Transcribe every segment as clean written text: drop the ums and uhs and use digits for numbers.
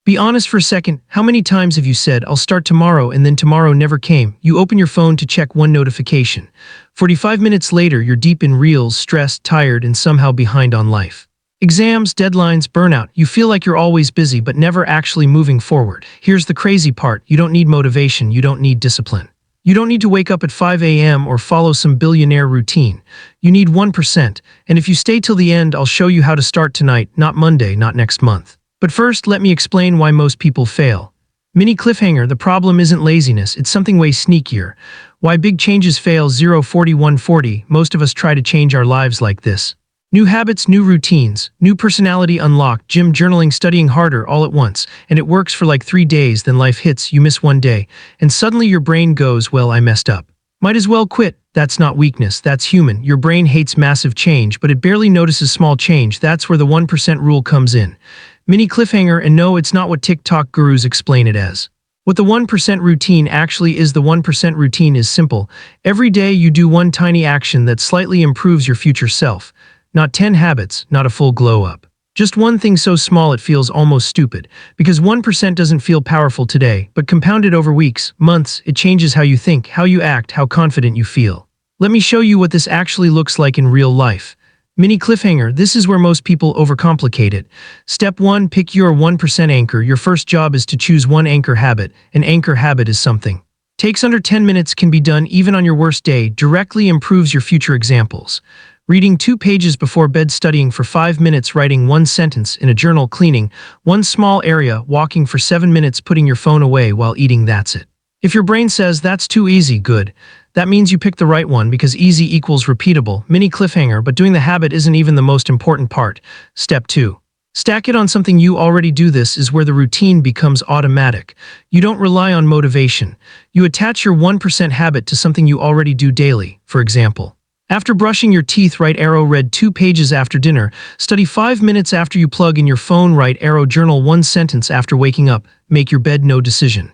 Be honest for a second, how many times have you said, I'll start tomorrow, and then tomorrow never came? You open your phone to check one notification. 45 minutes later, you're deep in reels, stressed, tired, and somehow behind on life. Exams, deadlines, burnout. You feel like you're always busy but never actually moving forward. Here's the crazy part. You don't need motivation. You don't need discipline. You don't need to wake up at 5 a.m. or follow some billionaire routine. You need 1%. And if you stay till the end, I'll show you how to start tonight, not Monday, not next month. But first, let me explain why most people fail. Mini cliffhanger, the problem isn't laziness, it's something way sneakier. Why big changes fail. 04140. Most of us try to change our lives like this. New habits, new routines, new personality unlocked, gym, journaling, studying harder all at once. And it works for like 3 days, then life hits, you miss one day. And suddenly your brain goes, well, I messed up. Might as well quit. That's not weakness, that's human. Your brain hates massive change, but it barely notices small change. That's where the 1% rule comes in. Mini cliffhanger, and no, it's not what TikTok gurus explain it as. What the 1% routine actually is. The 1% routine is simple. Every day you do one tiny action that slightly improves your future self. Not 10 habits, not a full glow up. Just one thing so small it feels almost stupid. Because 1% doesn't feel powerful today, but compounded over weeks, months, it changes how you think, how you act, how confident you feel. Let me show you what this actually looks like in real life. Mini cliffhanger, this is where most people overcomplicate it. Step 1, pick your 1% anchor. Your first job is to choose one anchor habit. An anchor habit is something. Takes under 10 minutes, can be done even on your worst day, directly improves your future. Examples. Reading 2 pages before bed, studying for 5 minutes, writing 1 sentence in a journal, cleaning 1 small area, walking for 7 minutes, putting your phone away while eating. That's it. If your brain says that's too easy, good. That means you picked the right one, because easy equals repeatable. Mini cliffhanger, but doing the habit isn't even the most important part. Step 2. Stack it on something you already do. This is where the routine becomes automatic. You don't rely on motivation. You attach your 1% habit to something you already do daily. For example, after brushing your teeth, right arrow, read 2 pages after dinner, study 5 minutes after you plug in your phone, right arrow, journal 1 sentence after waking up, make your bed. No decision,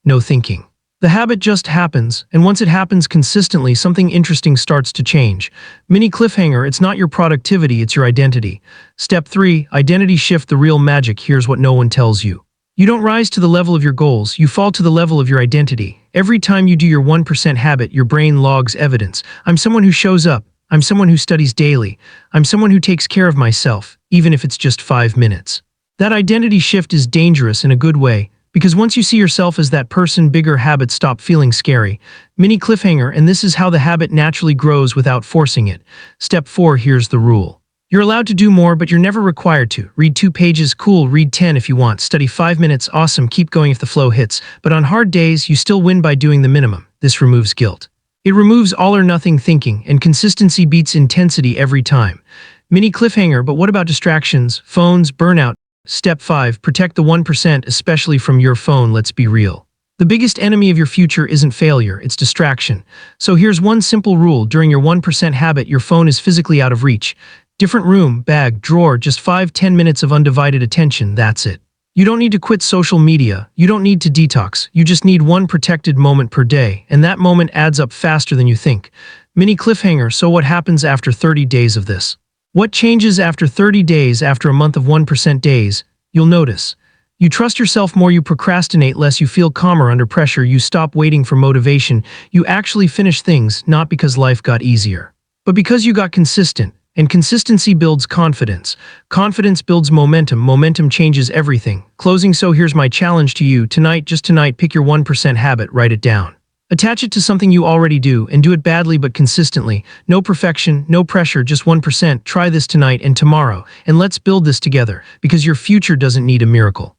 no thinking. The habit just happens, and once it happens consistently, something interesting starts to change. Mini cliffhanger, it's not your productivity, it's your identity. Step 3, identity shift, the real magic. Here's what no one tells you. You don't rise to the level of your goals, you fall to the level of your identity. Every time you do your 1% habit, your brain logs evidence. I'm someone who shows up. I'm someone who studies daily. I'm someone who takes care of myself, even if it's just 5 minutes. That identity shift is dangerous in a good way. Because once you see yourself as that person, bigger habits stop feeling scary. Mini cliffhanger, and this is how the habit naturally grows without forcing it. Step 4, here's the rule. You're allowed to do more, but you're never required to. Read 2 pages, cool, read 10 if you want. Study 5 minutes, awesome, keep going if the flow hits. But on hard days, you still win by doing the minimum. This removes guilt. It removes all or nothing thinking, and consistency beats intensity every time. Mini cliffhanger, but what about distractions, phones, burnout? Step 5, protect the 1%, especially from your phone. Let's be real. The biggest enemy of your future isn't failure, it's distraction. So here's one simple rule. During your 1% habit, your phone is physically out of reach. Different room, bag, drawer, just 5-10 minutes of undivided attention, that's it. You don't need to quit social media, you don't need to detox, you just need one protected moment per day, and that moment adds up faster than you think. Mini cliffhanger, so what happens after 30 days of this? What changes after 30 days, after a month of 1% days? You'll notice. You trust yourself more, you procrastinate less, you feel calmer under pressure, you stop waiting for motivation, you actually finish things, not because life got easier, but because you got consistent. And consistency builds confidence. Confidence builds momentum. Momentum changes everything. Closing, so here's my challenge to you. Tonight, just tonight, pick your 1% habit, write it down. Attach it to something you already do, and do it badly but consistently. No perfection, no pressure, just 1%. Try this tonight and tomorrow, and let's build this together, because your future doesn't need a miracle.